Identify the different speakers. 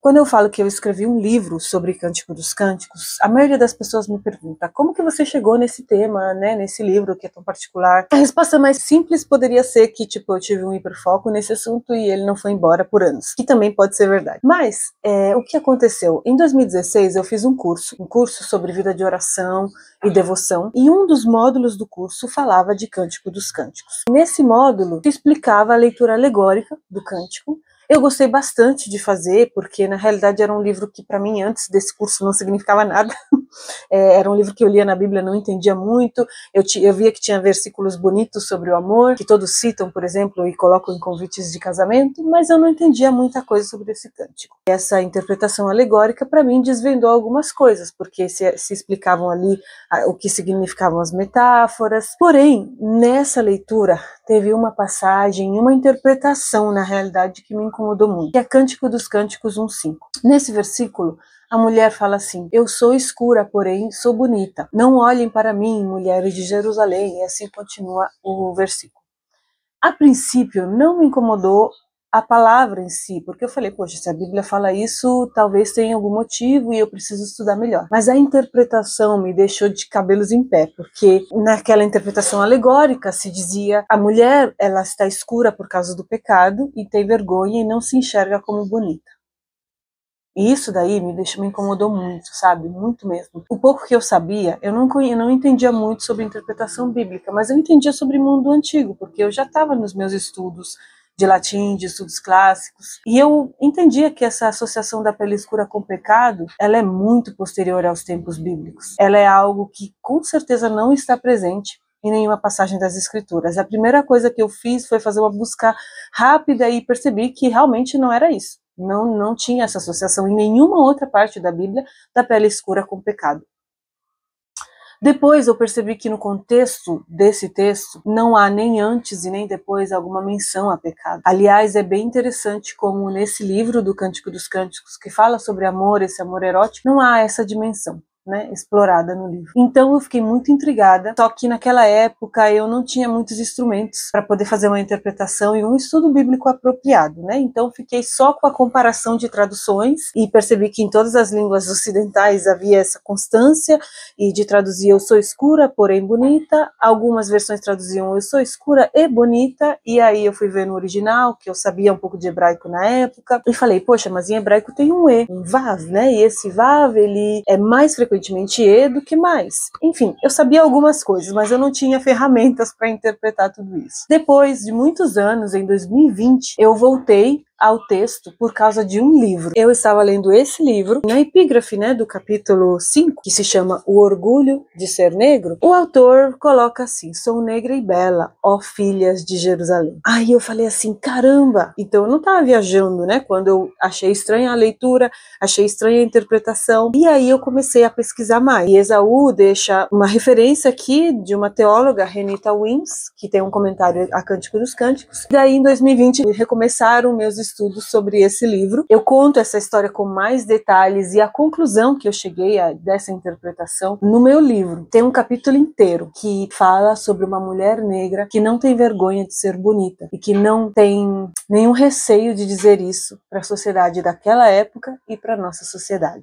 Speaker 1: Quando eu falo que eu escrevi um livro sobre Cântico dos Cânticos, a maioria das pessoas me pergunta como que você chegou nesse tema, né, nesse livro que é tão particular. A resposta mais simples poderia ser que, tipo, eu tive um hiperfoco nesse assunto e ele não foi embora por anos, que também pode ser verdade. Mas, o que aconteceu? Em 2016 eu fiz um curso sobre vida de oração e devoção, e um dos módulos do curso falava de Cântico dos Cânticos. Nesse módulo, se explicava a leitura alegórica do cântico. Eu gostei bastante de fazer, porque na realidade era um livro que para mim antes desse curso não significava nada. Era um livro que eu lia na Bíblia, não entendia muito, eu via que tinha versículos bonitos sobre o amor, que todos citam, por exemplo, e colocam em convites de casamento, mas eu não entendia muita coisa sobre esse cântico. Essa interpretação alegórica, para mim, desvendou algumas coisas, porque se explicavam ali o que significavam as metáforas. Porém, nessa leitura, teve uma passagem, uma interpretação, na realidade, que me incomodou muito, que é Cântico dos Cânticos 1:5. Nesse versículo, a mulher fala assim: eu sou escura, porém sou bonita. Não olhem para mim, mulheres de Jerusalém. E assim continua o versículo. A princípio, não me incomodou a palavra em si, porque eu falei, poxa, se a Bíblia fala isso, talvez tenha algum motivo e eu preciso estudar melhor. Mas a interpretação me deixou de cabelos em pé, porque naquela interpretação alegórica se dizia a mulher, ela está escura por causa do pecado e tem vergonha e não se enxerga como bonita. E isso daí me incomodou muito, sabe? Muito mesmo. O pouco que eu sabia, eu não entendia muito sobre interpretação bíblica, mas eu entendia sobre mundo antigo, porque eu já estava nos meus estudos de latim, de estudos clássicos, e eu entendia que essa associação da pele escura com o pecado, ela é muito posterior aos tempos bíblicos. Ela é algo que com certeza não está presente em nenhuma passagem das Escrituras. A primeira coisa que eu fiz foi fazer uma busca rápida e percebi que realmente não era isso. Não tinha essa associação em nenhuma outra parte da Bíblia da pele escura com o pecado. Depois eu percebi que no contexto desse texto não há nem antes e nem depois alguma menção a pecado. Aliás, é bem interessante como nesse livro do Cântico dos Cânticos, que fala sobre amor, esse amor erótico, não há essa dimensão, né, explorada no livro. Então eu fiquei muito intrigada, só que naquela época eu não tinha muitos instrumentos para poder fazer uma interpretação e um estudo bíblico apropriado, né? Então fiquei só com a comparação de traduções e percebi que em todas as línguas ocidentais havia essa constância e de traduzir eu sou escura, porém bonita. Algumas versões traduziam eu sou escura e bonita, e aí eu fui ver no original, que eu sabia um pouco de hebraico na época, e falei, poxa, mas em hebraico tem um e, um vav, né? E esse vav, ele é mais frequentemente e do que mais. Enfim, eu sabia algumas coisas, mas eu não tinha ferramentas para interpretar tudo isso. Depois de muitos anos, em 2020, eu voltei ao texto por causa de um livro. Eu estava lendo esse livro, na epígrafe, né, do capítulo 5, que se chama O Orgulho de Ser Negro, o autor coloca assim: sou negra e bela, ó filhas de Jerusalém. Aí eu falei assim, caramba! Então eu não estava viajando, né, quando eu achei estranha a leitura, achei estranha a interpretação, e aí eu comecei a pesquisar mais. E Esaú deixa uma referência aqui de uma teóloga, Renita Wins, que tem um comentário a Cântico dos Cânticos. Daí em 2020 recomeçaram meus estudos sobre esse livro. Eu conto essa história com mais detalhes e a conclusão que eu cheguei dessa interpretação no meu livro. Tem um capítulo inteiro que fala sobre uma mulher negra que não tem vergonha de ser bonita e que não tem nenhum receio de dizer isso para a sociedade daquela época e para a nossa sociedade.